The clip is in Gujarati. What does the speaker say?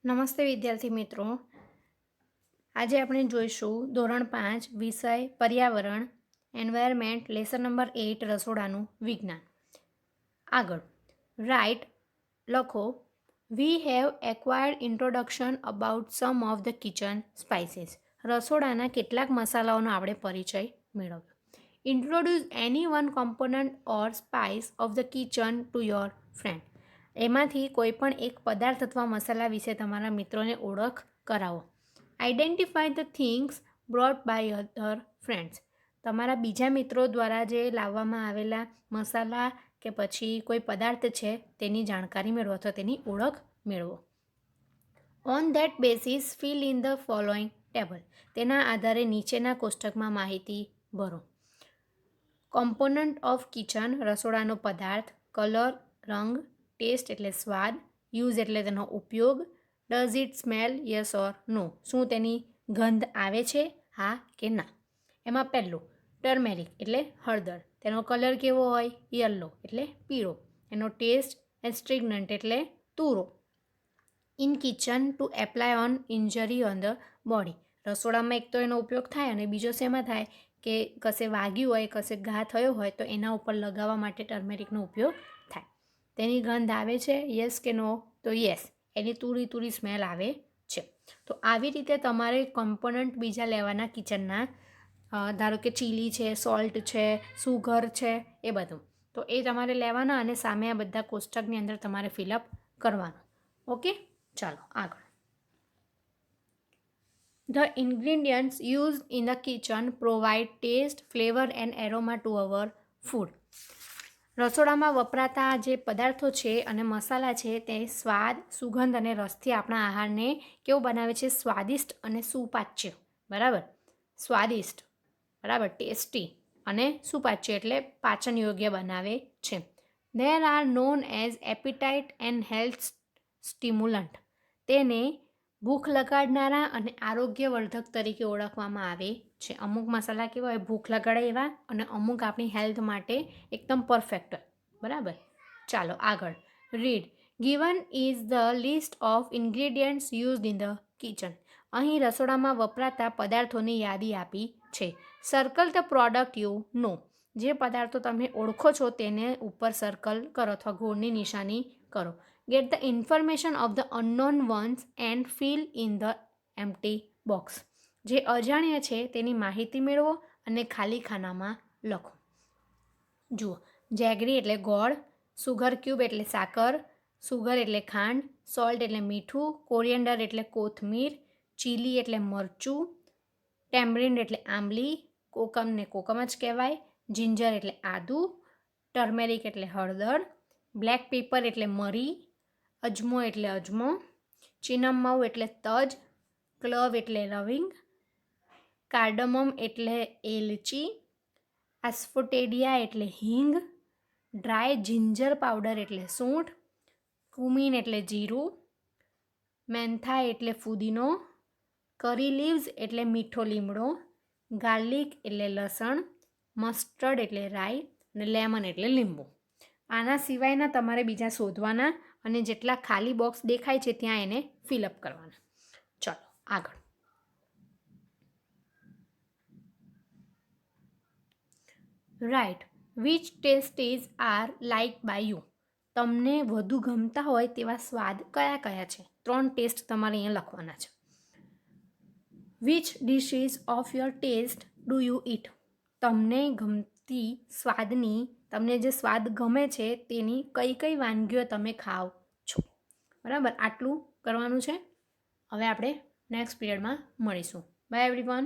નમસ્તે વિદ્યાર્થી મિત્રો. આજે આપણે જોઈશું ધોરણ 5 વિષય પર્યાવરણ એન્વાયરમેન્ટ લેસન નંબર 8 રસોડાનું વિજ્ઞાન. આગળ રાઇટ લખો we have acquired introduction about some of the kitchen spices. રસોડાના કેટલાક મસાલાઓનો આપણે પરિચય મેળવ્યો. Introduce any one component or spice of the kitchen to your friend. એમાંથી કોઈ પણ એક પદાર્થ અથવા મસાલા વિશે તમારા મિત્રોને ઓળખ કરાવો. Identify the things brought by other friends. તમારા બીજા મિત્રો દ્વારા જે લાવવામાં આવેલા મસાલા કે પછી કોઈ પદાર્થ છે તેની જાણકારી મેળવો અથવા તેની ઓળખ મેળવો. On that basis fill in the following table. તેના આધારે નીચેના કોષ્ટકમાં માહિતી ભરો. કોમ્પોનન્ટ ઓફ કિચન રસોડાનો પદાર્થ, કલર રંગ, ટેસ્ટ એટલે સ્વાદ, યુઝ એટલે તેનો ઉપયોગ, does it smell yes or no. શું તેની ગંધ આવે છે, હા કે ના. એમાં પહેલું ટર્મેરિક એટલે હળદર. તેનો કલર કેવો હોય, યલો એટલે પીળો. એનો ટેસ્ટ એસ્ટ્રિગ્નન્ટ એટલે તુરો. In kitchen to apply on injury on the body. રસોડામાં એક તો એનો ઉપયોગ થાય અને બીજો શેમાં થાય કે કશે વાગ્યું હોય, કશે ઘા થયો હોય તો એના ઉપર લગાવવા માટે ટર્મેરિકનો ઉપયોગ થાય. તેની ગંધ આવે છે, યસ કે નો? તો યસ. એની તુરી તુરી સ્મેલ આવે છે. તો આવી રીતે તમારે કમ્પોનન્ટ બીજા લેવાના કિચનના. ધારો કે ચીલી છે, સોલ્ટ છે, સુગર છે, એ બધું. તો એ તમારે લેવાના અને સામે આ બધા કોષ્ટકની અંદર તમારે ફિલઅપ કરવાનું. ઓકે, ચાલો આગળ. The ingredients used in the kitchen provide taste, flavor and aroma to our food. રસોડામાં વપરાતા જે પદાર્થો છે અને મસાલા છે તે સ્વાદ, સુગંધ અને રસથી આપણા આહારને કેવું બનાવે છે? સ્વાદિષ્ટ અને સુપાચ્ય. બરાબર, સ્વાદિષ્ટ બરાબર, ટેસ્ટી અને સુપાચ્ય એટલે પાચન યોગ્ય બનાવે છે. There are known as appetite and health stimulant. તેને ભૂખ લગાડનારા અને આરોગ્યવર્ધક તરીકે ઓળખવામાં આવે છે. અમુક મસાલા કેવા હોય ભૂખ લગાડે એવા અને અમુક આપણી હેલ્થ માટે એકદમ પરફેક્ટ હોય. બરાબર, ચાલો આગળ. Read given is the list of ingredients used in the kitchen. અહીં રસોડામાં વપરાતા પદાર્થોની યાદી આપી છે. Circle the product you know. જે પદાર્થો તમે ઓળખો છો તેને ઉપર સર્કલ કરો અથવા ગોળની નિશાની કરો. Get the information of the unknown ones and fill in the empty box. જે અજાણ્યા છે તેની માહિતી મેળવો અને ખાલી ખાનામાં લખો. જુઓ, જેગરી એટલે ગોળ, સુગર ક્યુબ એટલે સાકર, સુગર એટલે ખાંડ, સોલ્ટ એટલે મીઠું, કોરિએન્ડર એટલે કોથમીર, ચીલી એટલે મરચું, ટેમ્બરિન્ડ એટલે આંબલી, કોકમને કોકમ જ કહેવાય, જિંજર એટલે આદુ, ટર્મેરિક એટલે હળદર, બ્લેક પેપર એટલે મરી, અજમો એટલે અજમો, ચિનમમઉ એટલે તજ, ક્લવ એટલે લવિંગ, કાર્ડમમ એટલે એલચી, આસ્ફોટેડિયા એટલે હિંગ, ડ્રાય જિંજર પાવડર એટલે સૂંઠ, કુમીન એટલે જીરું, મેન્થા એટલે ફુદીનો, કરી લીવ્સ એટલે મીઠો લીમડો, ગાર્લિક એટલે લસણ, મસ્ટર્ડ એટલે રાઈ અને લેમન એટલે લીંબુ. આના સિવાયના તમારે બીજા શોધવાના અને જેટલા ખાલી બોક્સ દેખાય છે ત્યાં એને ફિલઅપ કરવાના. ચલો આગળ. Right which tastes are like by you. તમને વધુ ગમતા હોય તેવા સ્વાદ કયા કયા છે? 3 ટેસ્ટ તમારે અહીંયા લખવાના છે. Which dishes of your taste do you eat. તમને ગમતી સ્વાદની, તમને જે સ્વાદ ગમે છે તેની કઈ કઈ વાનગીઓ તમે ખાઓ છો. બરાબર, આટલું કરવાનું છે. હવે આપણે નેક્સ્ટ પીરિયડમાં મળીશું. By everyone.